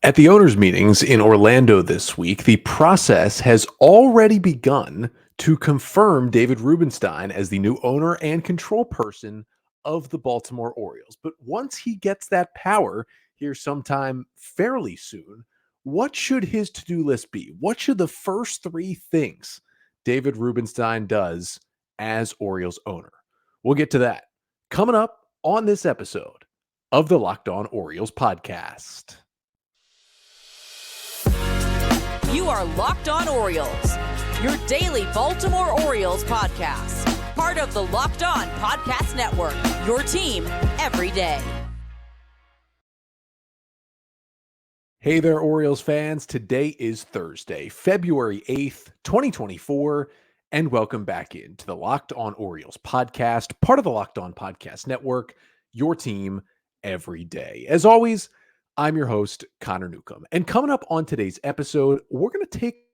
At the owners' meetings in Orlando this week, the process has already begun to confirm David Rubenstein as the new owner and control person of the Baltimore Orioles. But once he gets that power here sometime fairly soon, what should his to-do list be? What should the first three things David Rubenstein does as Orioles owner? We'll get to that coming up on this episode of the Locked On Orioles podcast. You are Locked On Orioles, your daily Baltimore Orioles podcast. Part of the Locked On Podcast Network, your team every day. Hey there, Orioles fans. Today is Thursday, February 8th, 2024, and welcome back into the Locked On Orioles podcast, part of the Locked On Podcast Network, your team every day. As always, I'm your host, Connor Newcomb. And coming up on today's episode, we're going to take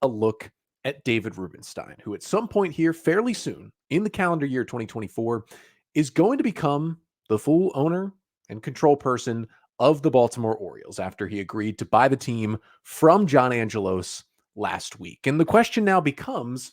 a look at David Rubenstein, who at some point here fairly soon in the calendar year 2024 is going to become the full owner and control person of the Baltimore Orioles after he agreed to buy the team from John Angelos last week. And the question now becomes,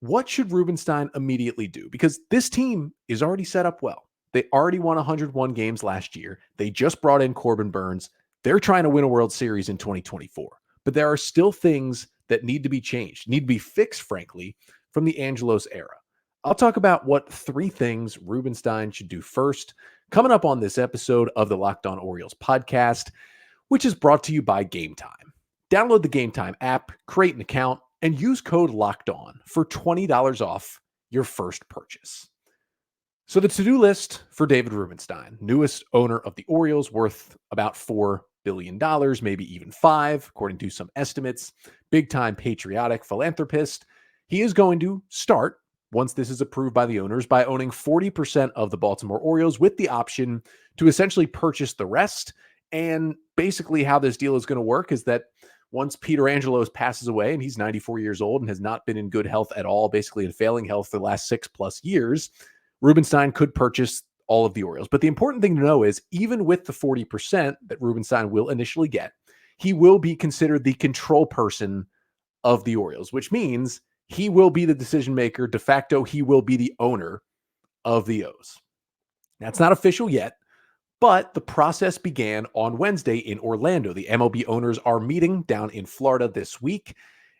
what should Rubenstein immediately do? Because this team is already set up well. They already won 101 games last year. They just brought in Corbin Burnes. They're trying to win a World Series in 2024. But there are still things that need to be changed, need to be fixed, frankly, from the Angelos era. I'll talk about what three things Rubenstein should do first, coming up on this episode of the Locked On Orioles podcast, which is brought to you by Gametime. Download the Gametime app, create an account, and use code LOCKEDON for $20 off your first purchase. So the to-do list for David Rubenstein, newest owner of the Orioles, worth about $4 billion, maybe even $5 billion, according to some estimates. Big-time patriotic philanthropist. He is going to start, once this is approved by the owners, by owning 40% of the Baltimore Orioles with the option to essentially purchase the rest. And basically how this deal is going to work is that once Peter Angelos passes away, and he's 94 years old and has not been in good health at all, basically in failing health for the last 6+ years, Rubenstein could purchase all of the Orioles. But the important thing to know is even with the 40% that Rubenstein will initially get, he will be considered the control person of the Orioles, which means he will be the decision maker. De facto, he will be the owner of the O's. That's not official yet, but the process began on Wednesday in Orlando. The MLB owners are meeting down in Florida this week.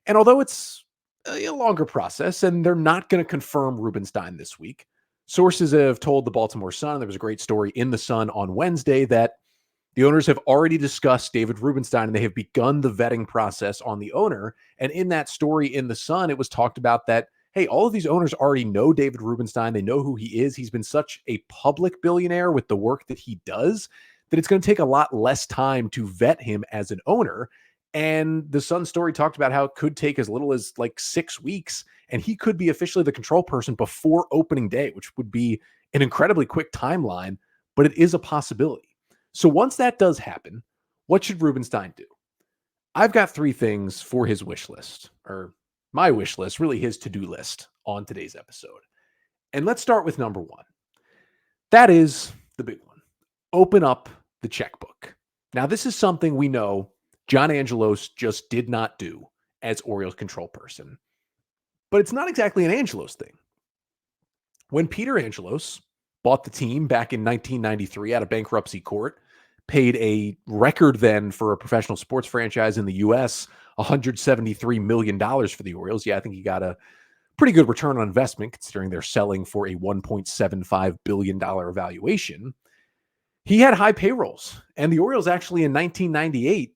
And although it's a longer process and they're not going to confirm Rubenstein this week, sources have told the Baltimore Sun, there was a great story in the Sun on Wednesday, that the owners have already discussed David Rubenstein and they have begun the vetting process on the owner. And in that story in the Sun, it was talked about that, hey, all of these owners already know David Rubenstein. They know who he is. He's been such a public billionaire with the work that he does that it's going to take a lot less time to vet him as an owner. And the Sun story talked about how it could take as little as like 6 weeks, and he could be officially the control person before opening day, which would be an incredibly quick timeline, but it is a possibility. So once that does happen, what should Rubenstein do? I've got three things for his wish list, or my wish list, really his to-do list on today's episode. And let's start with number one. That is the big one. Open up the checkbook. Now, this is something we know John Angelos just did not do as Orioles control person. But it's not exactly an Angelos thing. When Peter Angelos bought the team back in 1993 out of bankruptcy court, paid a record then for a professional sports franchise in the U.S., $173 million for the Orioles. Yeah, I think he got a pretty good return on investment considering they're selling for a $1.75 billion valuation. He had high payrolls, and the Orioles actually in 1998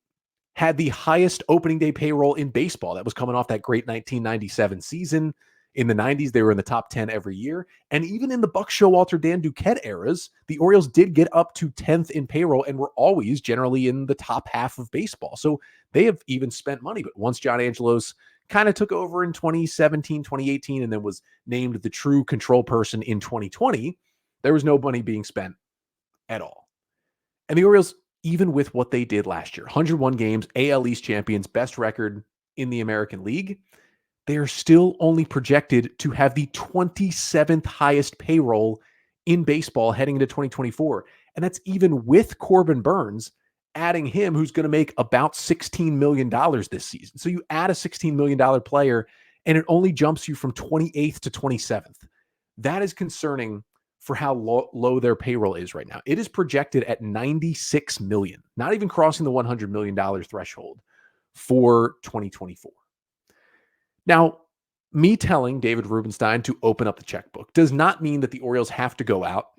had the highest opening day payroll in baseball. That was coming off that great 1997 season. In the 90s, they were in the top 10 every year. And even in the Buck Showalter, Dan Duquette eras, the Orioles did get up to 10th in payroll and were always generally in the top half of baseball. So they have even spent money. But once John Angelos kind of took over in 2017, 2018, and then was named the true control person in 2020, there was no money being spent at all. And the Orioles, even with what they did last year, 101 games, AL East champions, best record in the American League, they are still only projected to have the 27th highest payroll in baseball heading into 2024. And that's even with Corbin Burnes adding him, who's going to make about $16 million this season. So you add a $16 million player, and it only jumps you from 28th to 27th. That is concerning for how low their payroll is right now. It is projected at $96 million, not even crossing the $100 million threshold for 2024. Now, me telling David Rubenstein to open up the checkbook does not mean that the Orioles have to go out.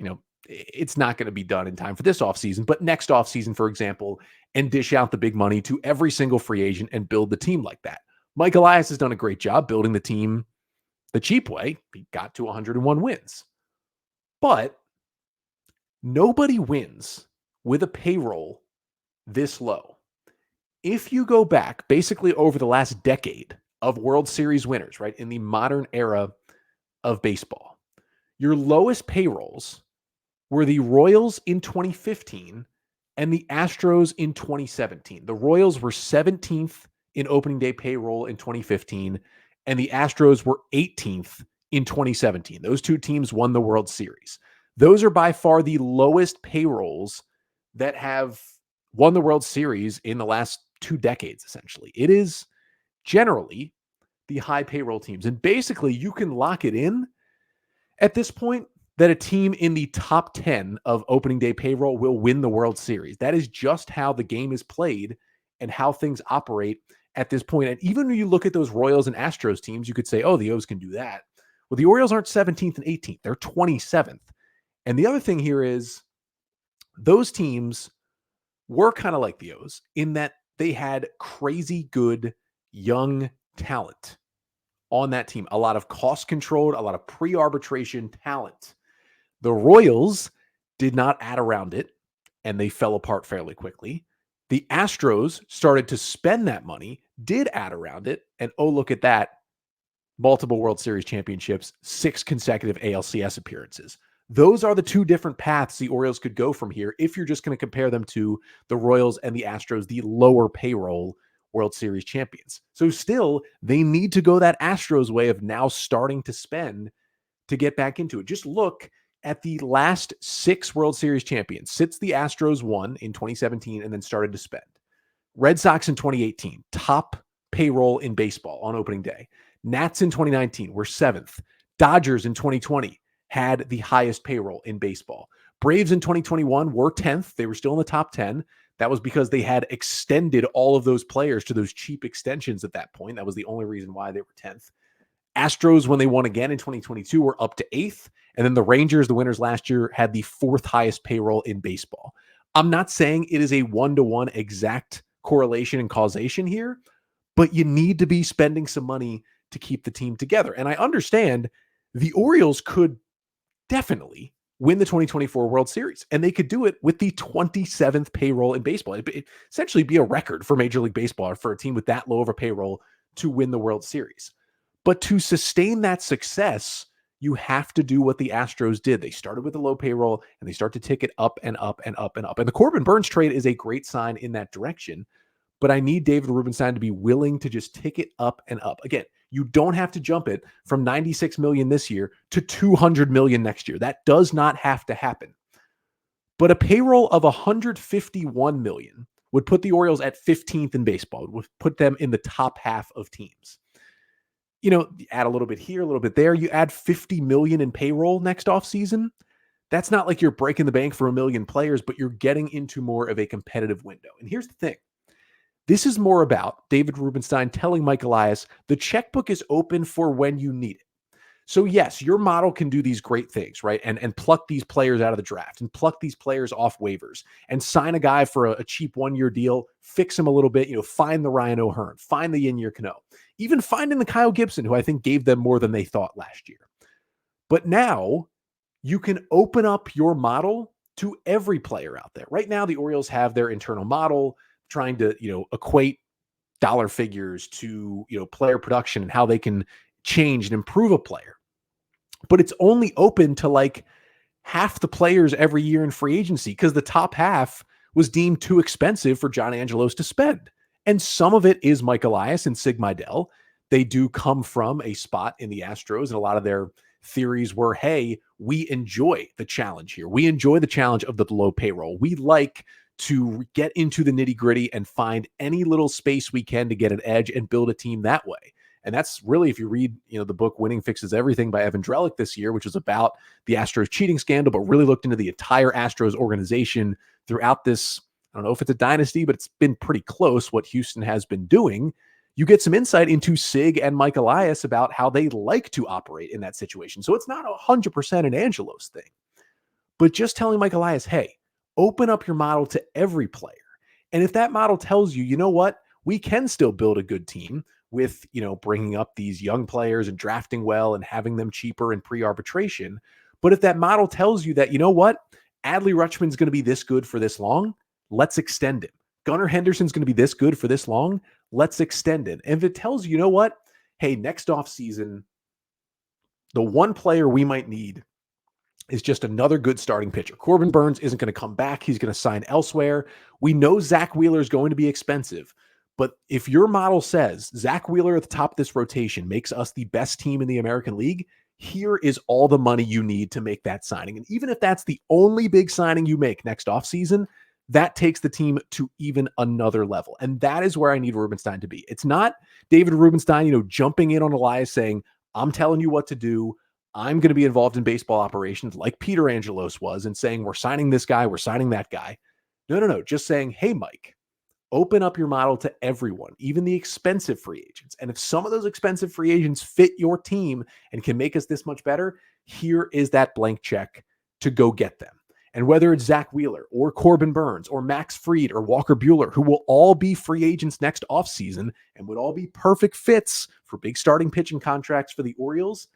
It's not going to be done in time for this offseason, but next offseason, for example, and dish out the big money to every single free agent and build the team like that. Mike Elias has done a great job building the team the cheap way. He got to 101 wins. But nobody wins with a payroll this low. If you go back basically over the last decade of World Series winners, right, in the modern era of baseball, your lowest payrolls were the Royals in 2015 and the Astros in 2017. The Royals were 17th in opening day payroll in 2015, and the Astros were 18th in 2017. Those two teams won the World Series. Those are by far the lowest payrolls that have won the World Series in the last 2 decades, essentially. It is generally the high payroll teams. And basically, you can lock it in at this point that a team in the top 10 of opening day payroll will win the World Series. That is just how the game is played and how things operate at this point. And even when you look at those Royals and Astros teams, you could say, oh, the O's can do that. Well, the Orioles aren't 17th and 18th. They're 27th. And the other thing here is those teams were kind of like the O's in that they had crazy good young talent on that team. A lot of cost controlled, a lot of pre-arbitration talent. The Royals did not add around it, and they fell apart fairly quickly. The Astros started to spend that money, did add around it, and oh, look at that. Multiple World Series championships, 6 consecutive ALCS appearances. Those are the 2 different paths the Orioles could go from here if you're just going to compare them to the Royals and the Astros, the lower payroll World Series champions. So still, they need to go that Astros way of now starting to spend to get back into it. Just look at the last 6 World Series champions since the Astros won in 2017 and then started to spend. Red Sox in 2018, top payroll in baseball on opening day. Nats in 2019 were 7th. Dodgers in 2020 had the highest payroll in baseball. Braves in 2021 were 10th. They were still in the top 10. That was because they had extended all of those players to those cheap extensions at that point. That was the only reason why they were 10th. Astros, when they won again in 2022, were up to 8th. And then the Rangers, the winners last year, had the 4th highest payroll in baseball. I'm not saying it is a one-to-one exact correlation and causation here, but you need to be spending some money to keep the team together. And I understand the Orioles could definitely win the 2024 World Series, and they could do it with the 27th payroll in baseball. It'd essentially be a record for Major League Baseball for a team with that low of a payroll to win the World Series. But to sustain that success, you have to do what the Astros did. They started with a low payroll, and they start to tick it up and up and up and up. And the Corbin Burnes trade is a great sign in that direction. But I need David Rubenstein to be willing to just tick it up and up. Again, you don't have to jump it from $96 million this year to $200 million next year. That does not have to happen. But a payroll of $151 million would put the Orioles at 15th in baseball. It would put them in the top half of teams. You add a little bit here, a little bit there. You add $50 million in payroll next offseason. That's not like you're breaking the bank for 1 million players, but you're getting into more of a competitive window. And here's the thing. This is more about David Rubenstein telling Mike Elias the checkbook is open for when you need it. So yes, your model can do these great things, right? And pluck these players out of the draft and pluck these players off waivers and sign a guy for a cheap 1-year deal, fix him a little bit, find the Ryan O'Hearn, find the Yennier Cano, even finding the Kyle Gibson, who I think gave them more than they thought last year. But now you can open up your model to every player out there. Right now, the Orioles have their internal model trying to, equate dollar figures to, player production and how they can change and improve a player. But it's only open to like half the players every year in free agency because the top half was deemed too expensive for John Angelos to spend. And some of it is Mike Elias and Sig Mejdal. They do come from a spot in the Astros, and a lot of their theories were, hey, we enjoy the challenge here. We enjoy the challenge of the low payroll. We like to get into the nitty gritty and find any little space we can to get an edge and build a team that way. And that's really, if you read, the book Winning Fixes Everything by Evan Drellich this year, which was about the Astros cheating scandal, but really looked into the entire Astros organization throughout this. I don't know if it's a dynasty, but it's been pretty close what Houston has been doing. You get some insight into Sig and Mike Elias about how they like to operate in that situation. So it's not 100% an Angelos thing, but just telling Mike Elias, hey, open up your model to every player. And if that model tells you, you know what, we can still build a good team with, bringing up these young players and drafting well and having them cheaper in pre-arbitration. But if that model tells you that, you know what, Adley Rutschman's going to be this good for this long, let's extend him. Gunnar Henderson's going to be this good for this long, let's extend it. And if it tells you, you know what, hey, next offseason, the one player we might need is just another good starting pitcher. Corbin Burns isn't going to come back. He's going to sign elsewhere. We know Zach Wheeler is going to be expensive. But if your model says Zach Wheeler at the top of this rotation makes us the best team in the American League, here is all the money you need to make that signing. And even if that's the only big signing you make next offseason, that takes the team to even another level. And that is where I need Rubenstein to be. It's not David Rubenstein, jumping in on Elias saying, I'm telling you what to do. I'm going to be involved in baseball operations like Peter Angelos was and saying, we're signing this guy, we're signing that guy. No. Just saying, hey, Mike, open up your model to everyone, even the expensive free agents. And if some of those expensive free agents fit your team and can make us this much better, here is that blank check to go get them. And whether it's Zach Wheeler or Corbin Burns or Max Fried or Walker Buehler, who will all be free agents next offseason and would all be perfect fits for big starting pitching contracts for the Orioles,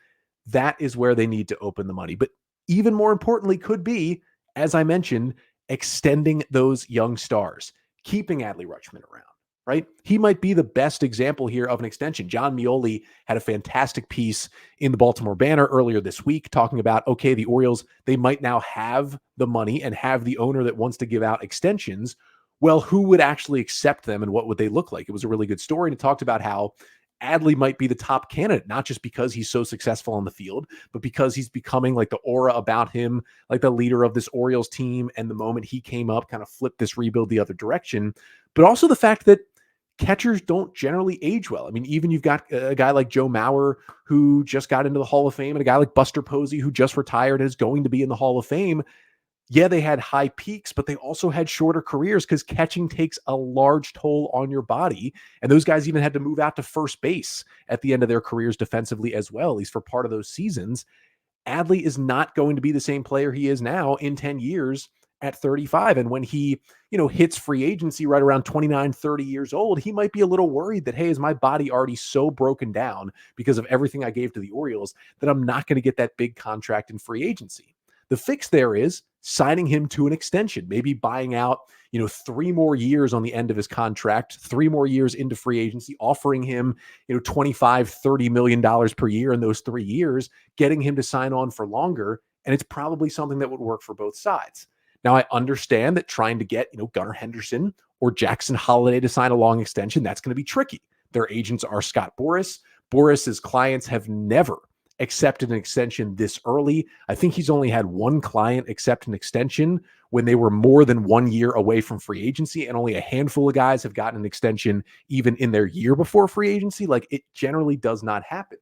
that is where they need to open the money. But even more importantly could be, as I mentioned, extending those young stars, keeping Adley Rutschman around, right? He might be the best example here of an extension. John Mioli had a fantastic piece in the Baltimore Banner earlier this week talking about, okay, the Orioles, they might now have the money and have the owner that wants to give out extensions. Well, who would actually accept them and what would they look like? It was a really good story. And it talked about how Adley might be the top candidate, not just because he's so successful on the field, but because he's becoming like the aura about him, like the leader of this Orioles team. And the moment he came up, kind of flipped this rebuild the other direction. But also the fact that catchers don't generally age well. I mean, even you've got a guy like Joe Mauer who just got into the Hall of Fame and a guy like Buster Posey who just retired and is going to be in the Hall of Fame. Yeah, they had high peaks, but they also had shorter careers because catching takes a large toll on your body. And those guys even had to move out to first base at the end of their careers defensively as well, at least for part of those seasons. Adley is not going to be the same player he is now in 10 years at 35. And when he, hits free agency right around 29, 30 years old, he might be a little worried that, hey, is my body already so broken down because of everything I gave to the Orioles that I'm not going to get that big contract in free agency? The fix there is signing him to an extension, maybe buying out, 3 more years on the end of his contract, 3 more years into free agency, offering him, $25, $30 million per year in those 3 years, getting him to sign on for longer. And it's probably something that would work for both sides. Now, I understand that trying to get, Gunnar Henderson or Jackson Holliday to sign a long extension, that's going to be tricky. Their agents are Scott Boras. Boras's clients have never accepted an extension this early. I think he's only had one client accept an extension when they were more than 1 year away from free agency, and only a handful of guys have gotten an extension even in their year before free agency. Like, it generally does not happen.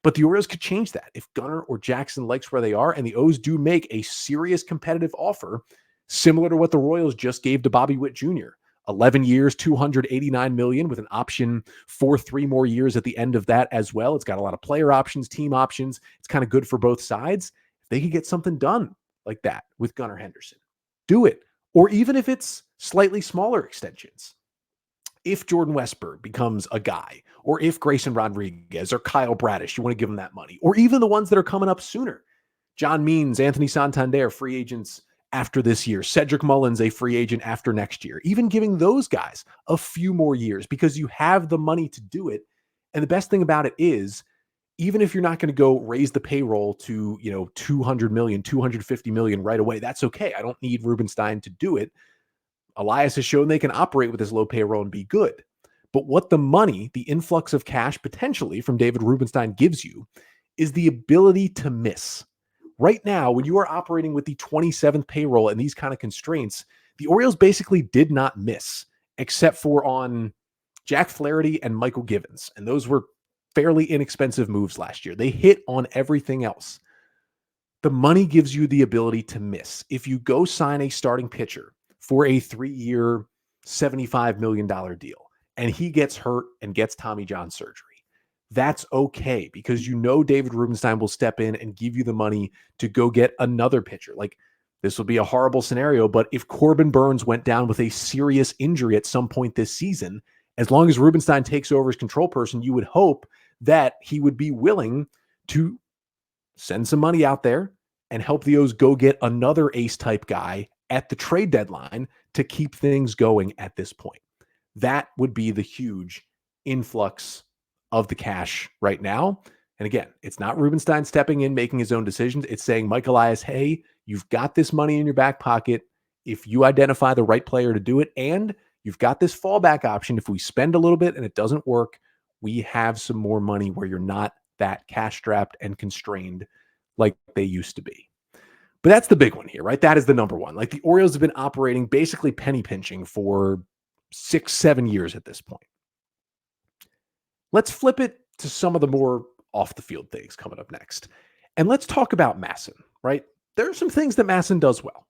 But the Orioles could change that if Gunnar or Jackson likes where they are, and the O's do make a serious competitive offer, similar to what the Royals just gave to Bobby Witt Jr. 11 years, $289 million with an option for 3 more years at the end of that as well. It's got a lot of player options, team options. It's kind of good for both sides. If they could get something done like that with Gunnar Henderson, do it. Or even if it's slightly smaller extensions. If Jordan Westburg becomes a guy, or if Grayson Rodriguez or Kyle Bradish, you want to give them that money, or even the ones that are coming up sooner. John Means, Anthony Santander, free agents after this year. Cedric Mullins, a free agent after next year. Even giving those guys a few more years because you have the money to do it. And the best thing about it is, even if you're not going to go raise the payroll to, $200 million, $250 million right away, that's okay. I don't need Rubenstein to do it. Elias has shown they can operate with this low payroll and be good. But what the money, the influx of cash potentially from David Rubenstein gives you is the ability to miss. Right now, when you are operating with the 27th payroll and these kind of constraints, the Orioles basically did not miss, except for on Jack Flaherty and Michael Givens. And those were fairly inexpensive moves last year. They hit on everything else. The money gives you the ability to miss. If you go sign a starting pitcher for a 3-year, $75 million deal, and he gets hurt and gets Tommy John surgery, that's okay because you know David Rubenstein will step in and give you the money to go get another pitcher. Like, this will be a horrible scenario, but if Corbin Burns went down with a serious injury at some point this season, as long as Rubenstein takes over as control person, you would hope that he would be willing to send some money out there and help the O's go get another ace-type guy at the trade deadline to keep things going at this point. That would be the huge influx of the cash right now. And again, it's not Rubenstein stepping in, making his own decisions. It's saying, Mike Elias, hey, you've got this money in your back pocket if you identify the right player to do it, and you've got this fallback option. If we spend a little bit and it doesn't work, we have some more money where you're not that cash-strapped and constrained like they used to be. But that's the big one here, right? That is the number one. Like, the Orioles have been operating basically penny pinching for 6-7 years at this point. Let's flip it to some of the more off the field things coming up next. And let's talk about MASN, right? There are some things that MASN does well,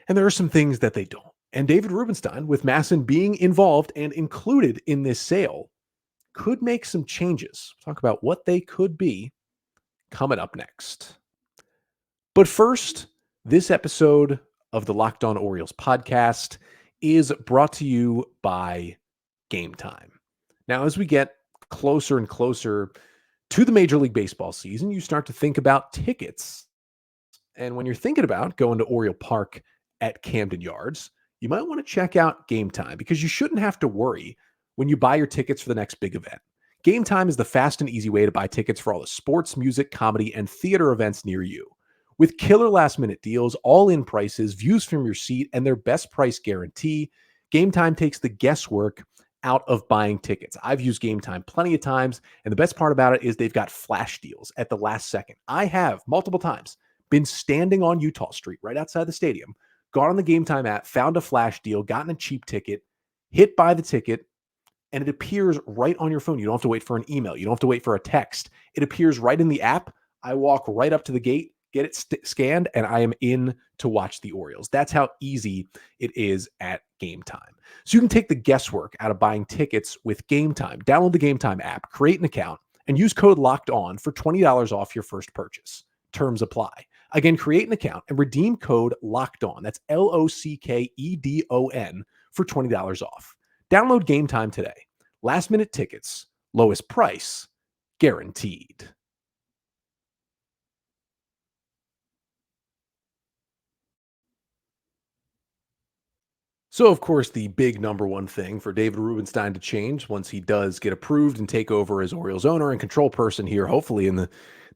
and there are some things that they don't. And David Rubenstein, with MASN being involved and included in this sale, could make some changes. Talk about what they could be coming up next. But first, this episode of the Locked On Orioles podcast is brought to you by Gametime. Now, as we get closer and closer to the Major League Baseball season, you start to think about tickets. And when you're thinking about going to Oriole Park at Camden Yards, you might want to check out Gametime, because you shouldn't have to worry when you buy your tickets for the next big event. Gametime is the fast and easy way to buy tickets for all the sports, music, comedy, and theater events near you. With killer last-minute deals, all-in prices, views from your seat, and their best price guarantee, Gametime takes the guesswork out of buying tickets. I've used Gametime plenty of times, and the best part about it is they've got flash deals at the last second. I have multiple times been standing on Utah Street right outside the stadium, gone on the Gametime app, found a flash deal, gotten a cheap ticket, hit buy the ticket, and it appears right on your phone. You don't have to wait for an email. You don't have to wait for a text. It appears right in the app. I walk right up to the gate, get it scanned, and I am in to watch the Orioles. That's how easy it is at Gametime. So you can take the guesswork out of buying tickets with Gametime. Download the Gametime app, create an account, and use code LOCKEDON for $20 off your first purchase. Terms apply. Again, create an account and redeem code LOCKEDON. That's LOCKEDON for $20 off. Download Gametime today. Last minute tickets, lowest price, guaranteed. So, of course, the big number one thing for David Rubenstein to change once he does get approved and take over as Orioles owner and control person here, hopefully in the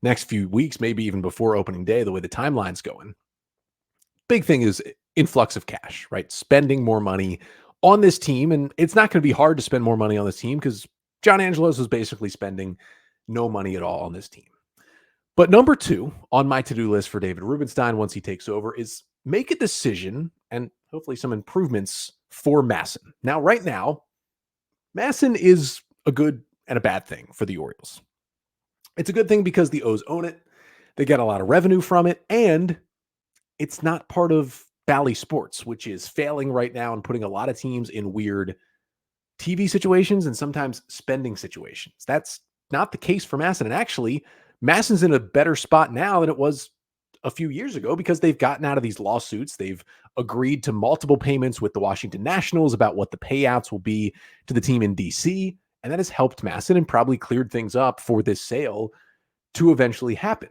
next few weeks, maybe even before opening day, the way the timeline's going. Big thing is influx of cash, right? Spending more money on this team. And it's not going to be hard to spend more money on this team because John Angelos is basically spending no money at all on this team. But number two on my to-do list for David Rubenstein once he takes over is make a decision and hopefully some improvements for MASN. Now, right now, MASN is a good and a bad thing for the Orioles. It's a good thing because the O's own it. They get a lot of revenue from it, and it's not part of Bally Sports, which is failing right now and putting a lot of teams in weird TV situations and sometimes spending situations. That's not the case for MASN. And actually, MASN's in a better spot now than it was a few years ago because they've gotten out of these lawsuits. They've agreed to multiple payments with the Washington Nationals about what the payouts will be to the team in DC. And that has helped MASN and probably cleared things up for this sale to eventually happen.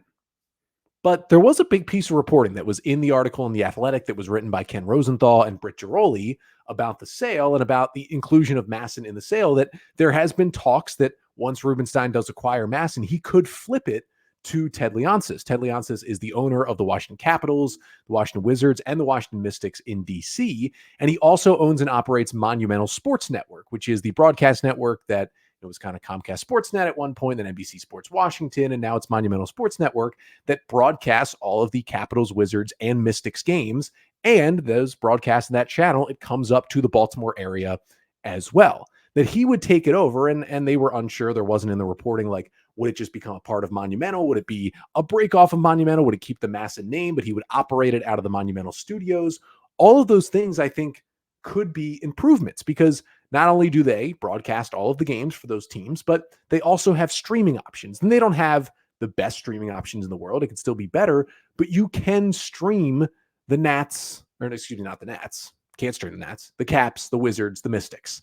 But there was a big piece of reporting that was in the article in The Athletic that was written by Ken Rosenthal and Britt Giroli about the sale and about the inclusion of MASN in the sale, that there has been talks that once Rubenstein does acquire MASN, he could flip it to Ted Leonsis. Ted Leonsis is the owner of the Washington Capitals, the Washington Wizards, and the Washington Mystics in DC. And he also owns and operates Monumental Sports Network, which is the broadcast network that It was kind of Comcast Sportsnet at one point, then NBC Sports Washington, and now it's Monumental Sports Network that broadcasts all of the Capitals, Wizards, and Mystics games. And those broadcasts in that channel, it comes up to the Baltimore area as well. That he would take it over, and they were unsure. There wasn't in the reporting, like, would it just become a part of Monumental? Would it be a break off of Monumental? Would it keep the MASN name, but he would operate it out of the Monumental studios? All of those things, I think, could be improvements, because not only do they broadcast all of the games for those teams, but they also have streaming options. And they don't have the best streaming options in the world. It could still be better, but you can stream the Nats, or excuse me, not the Nats. Can't stream the Nats, the Caps, the Wizards, the Mystics.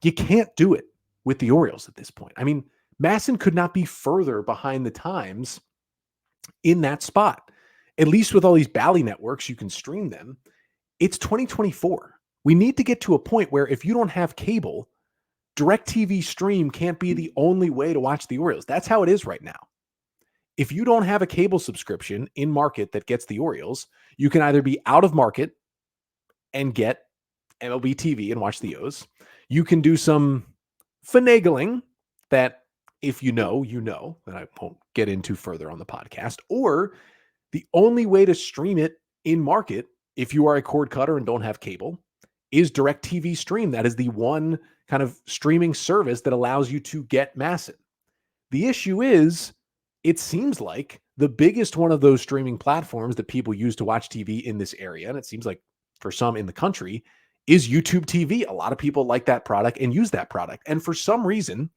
You can't do it with the Orioles at this point. I mean, MASN could not be further behind the times in that spot. At least with all these Bally networks, you can stream them. It's 2024. We need to get to a point where if you don't have cable, DirecTV Stream can't be the only way to watch the Orioles. That's how it is right now. If you don't have a cable subscription in market that gets the Orioles, you can either be out of market and get MLB TV and watch the O's. You can do some finagling that, if you know, that I won't get into further on the podcast. Or the only way to stream it in market, if you are a cord cutter and don't have cable, is DirecTV Stream. That is the one kind of streaming service that allows you to get MASN. The issue is, it seems like the biggest one of those streaming platforms that people use to watch TV in this area, and it seems like for some in the country, is YouTube TV. A lot of people like that product and use that product. And for some reason,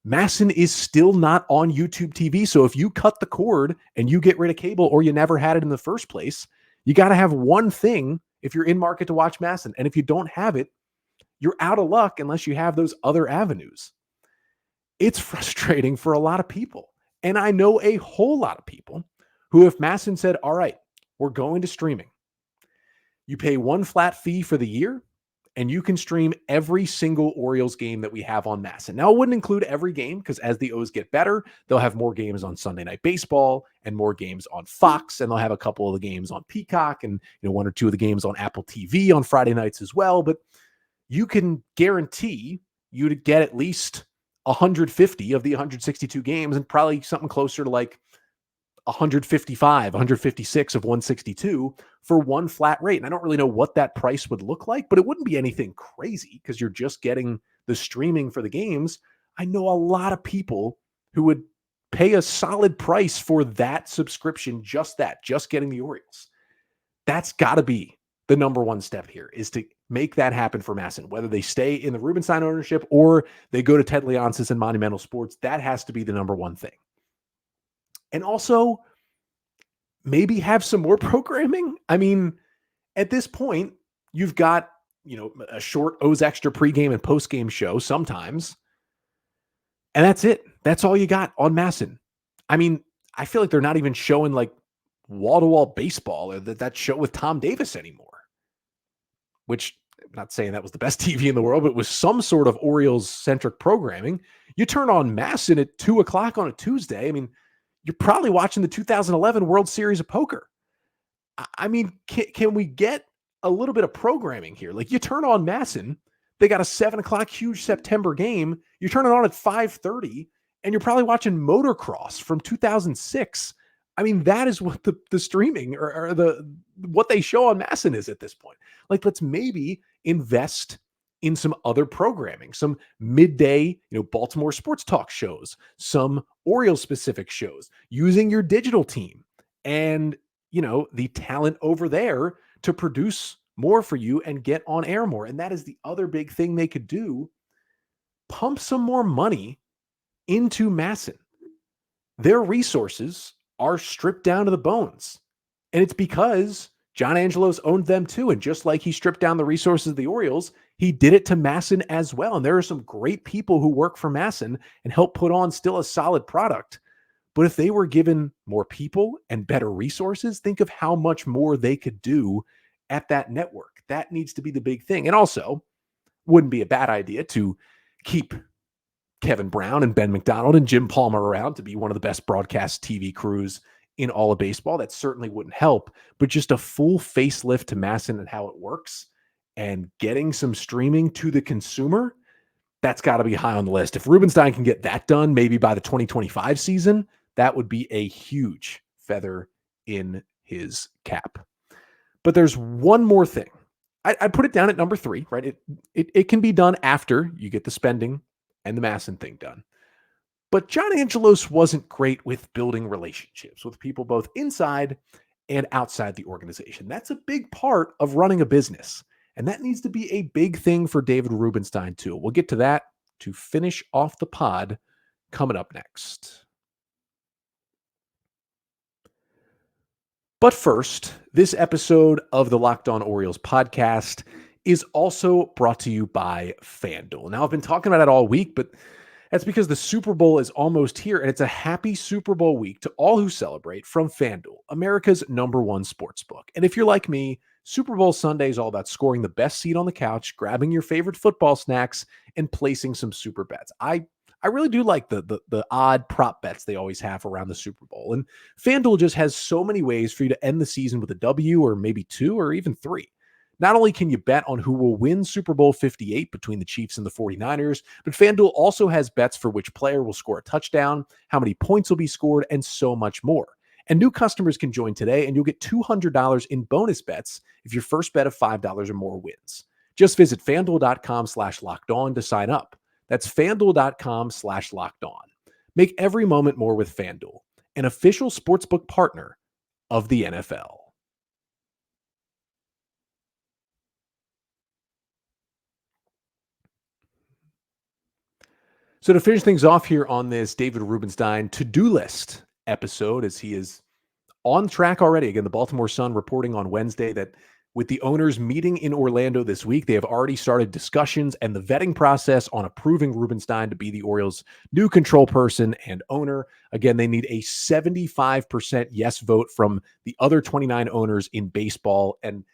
MASN is still not on YouTube TV. So if you cut the cord and you get rid of cable, or you never had it in the first place, you got to have one thing if you're in market to watch MASN. And if you don't have it, you're out of luck unless you have those other avenues. It's frustrating for a lot of people. And I know a whole lot of people who, if MASN said, all right, we're going to streaming, you pay one flat fee for the year, and you can stream every single Orioles game that we have on MASN. Now, it wouldn't include every game, because as the O's get better, they'll have more games on Sunday Night Baseball and more games on Fox, and they'll have a couple of the games on Peacock, and one or two of the games on Apple TV on Friday nights as well. But you can guarantee you to get at least 150 of the 162 games, and probably something closer to like 155, 156 of 162 for one flat rate. And I don't really know what that price would look like, but it wouldn't be anything crazy, because you're just getting the streaming for the games. I know a lot of people who would pay a solid price for that subscription, just getting the Orioles. That's got to be the number one step here, is to make that happen for MASN, whether they stay in the Rubenstein ownership or they go to Ted Leonsis and Monumental Sports. That has to be the number one thing. And also, maybe have some more programming. I mean, at this point, you've got, a short O's Extra pregame and postgame show sometimes. And that's it. That's all you got on MASN. I mean, I feel like they're not even showing like wall-to-wall baseball or that show with Tom Davis anymore. Which, I'm not saying that was the best TV in the world, but it was some sort of Orioles-centric programming. You turn on MASN at 2 o'clock on a Tuesday. I mean, you're probably watching the 2011 World Series of Poker. I mean, can we get a little bit of programming here? Like, you turn on MASN, they got a 7 o'clock huge September game. You turn it on at 5:30, and you're probably watching motocross from 2006. I mean, that is what the streaming or what they show on MASN is at this point. Like, let's maybe invest in some other programming, some midday, Baltimore sports talk shows, some Orioles specific shows, using your digital team and, the talent over there to produce more for you and get on air more. And that is the other big thing they could do. Pump some more money into MASN. Their resources are stripped down to the bones. And it's because John Angelos owned them too. And just like he stripped down the resources of the Orioles, he did it to MASN as well. And there are some great people who work for MASN and help put on still a solid product. But if they were given more people and better resources, think of how much more they could do at that network. That needs to be the big thing. And also, wouldn't be a bad idea to keep Kevin Brown and Ben McDonald and Jim Palmer around to be one of the best broadcast TV crews in all of baseball. That certainly wouldn't help, but just a full facelift to MASN and how it works and getting some streaming to the consumer, that's got to be high on the list. If Rubenstein can get that done, maybe by the 2025 season, that would be a huge feather in his cap. But there's one more thing. I'd put it down at number 3, right? It can be done after you get the spending and the MASN thing done. But John Angelos wasn't great with building relationships with people both inside and outside the organization. That's a big part of running a business. And that needs to be a big thing for David Rubenstein, too. We'll get to that to finish off the pod coming up next. But first, this episode of the Locked On Orioles podcast is also brought to you by FanDuel. Now, I've been talking about it all week, but that's because the Super Bowl is almost here, and it's a happy Super Bowl week to all who celebrate from FanDuel, America's #1 sportsbook. And if you're like me, Super Bowl Sunday is all about scoring the best seat on the couch, grabbing your favorite football snacks, and placing some super bets. I really do like the odd prop bets they always have around the Super Bowl. And FanDuel just has so many ways for you to end the season with a W or maybe 2 or even 3. Not only can you bet on who will win Super Bowl 58 between the Chiefs and the 49ers, but FanDuel also has bets for which player will score a touchdown, how many points will be scored, and so much more. And new customers can join today, and you'll get $200 in bonus bets if your first bet of $5 or more wins. Just visit FanDuel.com/lockedon to sign up. That's FanDuel.com/lockedon. Make every moment more with FanDuel, an official sportsbook partner of the NFL. So to finish things off here on this David Rubenstein to-do list episode, as he is on track already. Again, the Baltimore Sun reporting on Wednesday that with the owners meeting in Orlando this week, they have already started discussions and the vetting process on approving Rubenstein to be the Orioles' new control person and owner. Again, they need a 75% yes vote from the other 29 owners in baseball. And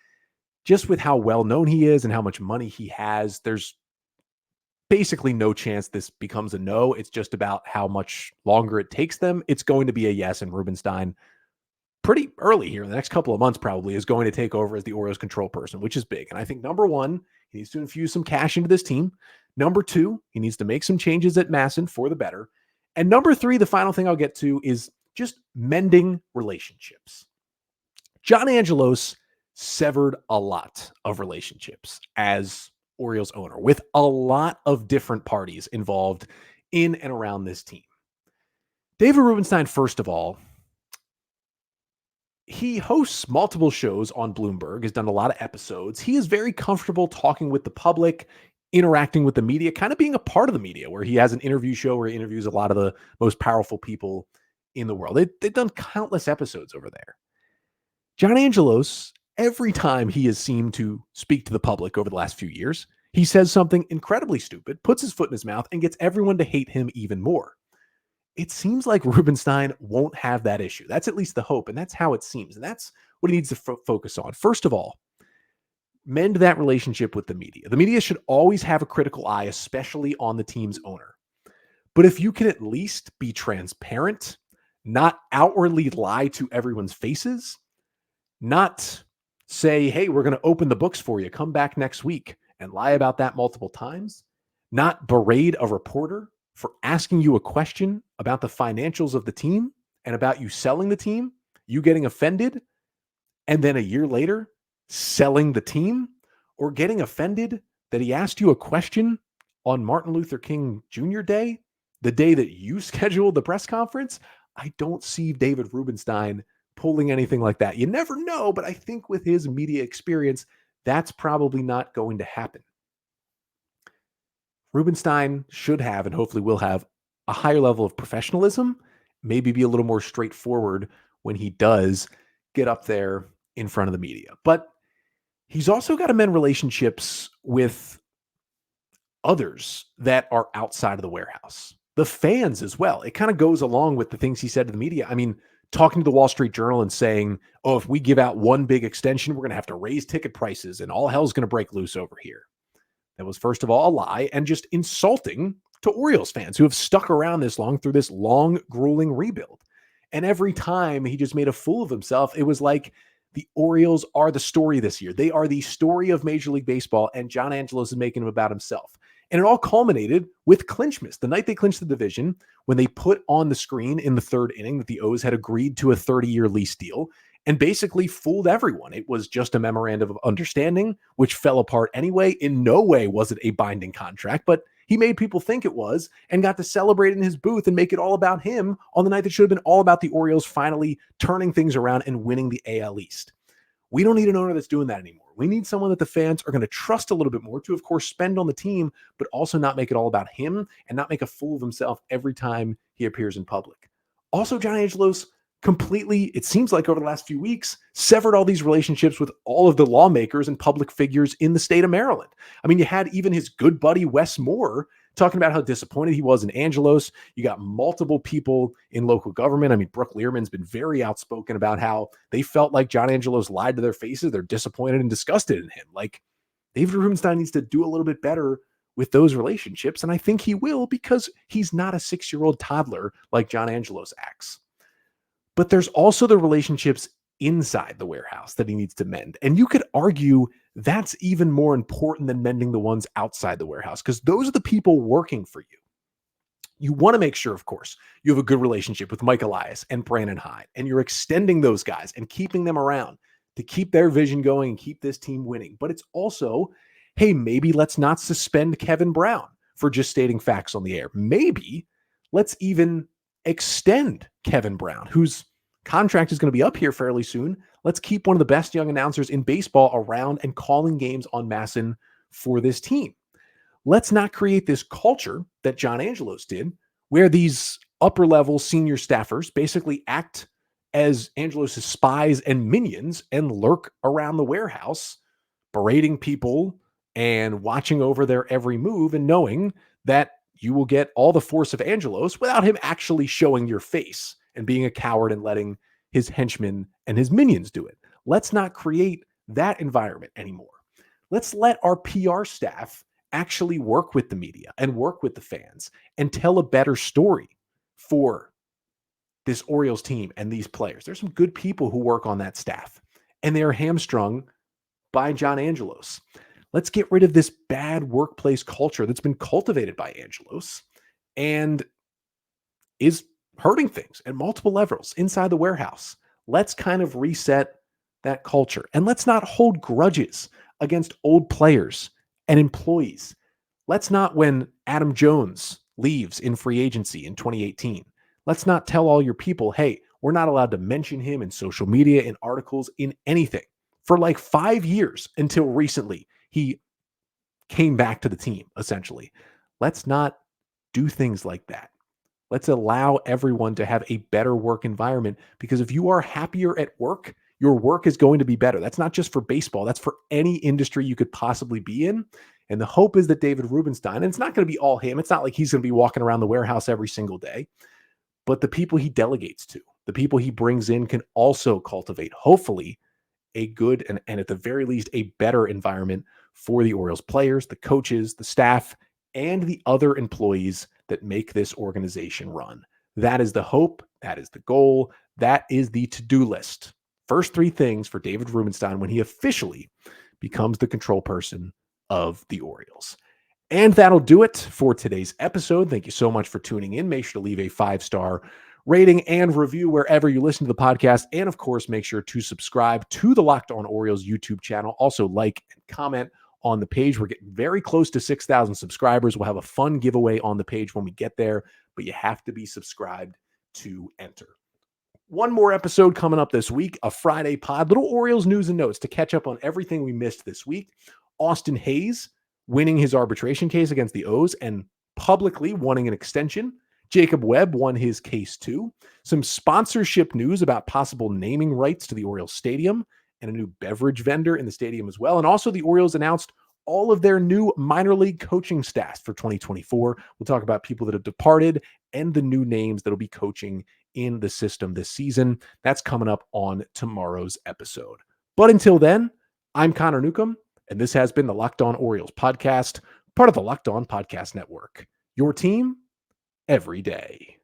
just with how well known he is and how much money he has, there's basically no chance this becomes a no. It's just about how much longer it takes them. It's going to be a yes, and Rubenstein pretty early here in the next couple of months probably is going to take over as the Orioles control person, which is big. And I think number 1, he needs to infuse some cash into this team. Number 2, he needs to make some changes at MASN for the better. And number 3, the final thing I'll get to is just mending relationships. John Angelos severed a lot of relationships as Orioles owner with a lot of different parties involved in and around this team. David Rubenstein, first of all, he hosts multiple shows on Bloomberg, has done a lot of episodes. He is very comfortable talking with the public, interacting with the media, kind of being a part of the media, where he has an interview show where he interviews a lot of the most powerful people in the world. They've done countless episodes over there. John Angelos, every time he has seemed to speak to the public over the last few years, he says something incredibly stupid, puts his foot in his mouth, and gets everyone to hate him even more. It seems like Rubenstein won't have that issue. That's at least the hope, and that's how it seems. And that's what he needs to focus on. First of all, mend that relationship with the media. The media should always have a critical eye, especially on the team's owner. But if you can at least be transparent, not outwardly lie to everyone's faces, not say, hey, we're going to open the books for you, come back next week, and lie about that multiple times, not berate a reporter for asking you a question about the financials of the team and about you selling the team, you getting offended, and then a year later selling the team, or getting offended that he asked you a question on Martin Luther King Jr. Day, the day that you scheduled the press conference. I don't see David Rubenstein pulling anything like that. You never know, but I think with his media experience, that's probably not going to happen. Rubenstein should have, and hopefully will have, a higher level of professionalism, maybe be a little more straightforward when he does get up there in front of the media. But he's also got to mend relationships with others that are outside of the warehouse, the fans as well. It kind of goes along with the things he said to the media. I mean, talking to the Wall Street Journal and saying, oh, if we give out one big extension, we're going to have to raise ticket prices and all hell's going to break loose over here. That was, first of all, a lie and just insulting to Orioles fans who have stuck around this long through this long, grueling rebuild. And every time he just made a fool of himself, it was like the Orioles are the story this year. They are the story of Major League Baseball, and John Angelos is making him about himself. And it all culminated with Clinchmas. The night they clinched the division, when they put on the screen in the third inning that the O's had agreed to a 30-year lease deal and basically fooled everyone. It was just a memorandum of understanding, which fell apart anyway. In no way was it a binding contract, but he made people think it was and got to celebrate in his booth and make it all about him on the night that should have been all about the Orioles finally turning things around and winning the AL East. We don't need an owner that's doing that anymore. We need someone that the fans are going to trust a little bit more to, of course, spend on the team, but also not make it all about him and not make a fool of himself every time he appears in public. Also, John Angelos completely, it seems like over the last few weeks, severed all these relationships with all of the lawmakers and public figures in the state of Maryland. I mean, you had even his good buddy Wes Moore talking about how disappointed he was in Angelos. You got multiple people in local government. I mean, Brooke Learman's been very outspoken about how they felt like John Angelos lied to their faces. They're disappointed and disgusted in him. Like, David Rubenstein needs to do a little bit better with those relationships, and I think he will, because he's not a 6-year-old toddler like John Angelos acts. But there's also the relationships inside the warehouse that he needs to mend. And you could argue that's even more important than mending the ones outside the warehouse, because those are the people working for you. You want to make sure, of course, you have a good relationship with Mike Elias and Brandon Hyde, and you're extending those guys and keeping them around to keep their vision going and keep this team winning. But it's also, hey, maybe let's not suspend Kevin Brown for just stating facts on the air. Maybe let's even extend Kevin Brown, whose contract is going to be up here fairly soon. Let's keep one of the best young announcers in baseball around and calling games on MASN for this team. Let's not create this culture that John Angelos did, where these upper-level senior staffers basically act as Angelos' spies and minions and lurk around the warehouse, berating people and watching over their every move and knowing that you will get all the force of Angelos without him actually showing your face and being a coward and letting his henchmen and his minions do it. Let's not create that environment anymore. Let's let our PR staff actually work with the media and work with the fans and tell a better story for this Orioles team and these players. There's some good people who work on that staff, and they are hamstrung by John Angelos. Let's get rid of this bad workplace culture that's been cultivated by Angelos and is hurting things at multiple levels inside the warehouse. Let's kind of reset that culture, and let's not hold grudges against old players and employees. Let's not, when Adam Jones leaves in free agency in 2018, let's not tell all your people, hey, we're not allowed to mention him in social media, in articles, in anything. For like 5 years until recently, he came back to the team, essentially. Let's not do things like that. Let's allow everyone to have a better work environment, because if you are happier at work, your work is going to be better. That's not just for baseball. That's for any industry you could possibly be in. And the hope is that David Rubenstein, and it's not going to be all him. It's not like he's going to be walking around the warehouse every single day, but the people he delegates to, the people he brings in, can also cultivate, hopefully, a good and at the very least a better environment for the Orioles players, the coaches, the staff, and the other employees that make this organization run. That is the hope. That is the goal. That is the to-do list. First 3 things for David Rubenstein when he officially becomes the control person of the Orioles. And that'll do it for today's episode. Thank you so much for tuning in. Make sure to leave a 5-star rating and review wherever you listen to the podcast. And of course, make sure to subscribe to the Locked On Orioles YouTube channel. Also like and comment on the page. We're getting very close to 6,000 subscribers. We'll have a fun giveaway on the page when we get there, but you have to be subscribed to enter. One more episode coming up this week, a Friday pod, little Orioles news and notes to catch up on everything we missed this week. Austin Hayes winning his arbitration case against the O's and publicly wanting an extension. Jacob Webb won his case too. Some sponsorship news about possible naming rights to the Orioles stadium and a new beverage vendor in the stadium as well. And also the Orioles announced all of their new minor league coaching staff for 2024. We'll talk about people that have departed and the new names that will be coaching in the system this season. That's coming up on tomorrow's episode. But until then, I'm Connor Newcomb, and this has been the Locked On Orioles podcast, part of the Locked On Podcast Network. Your team every day.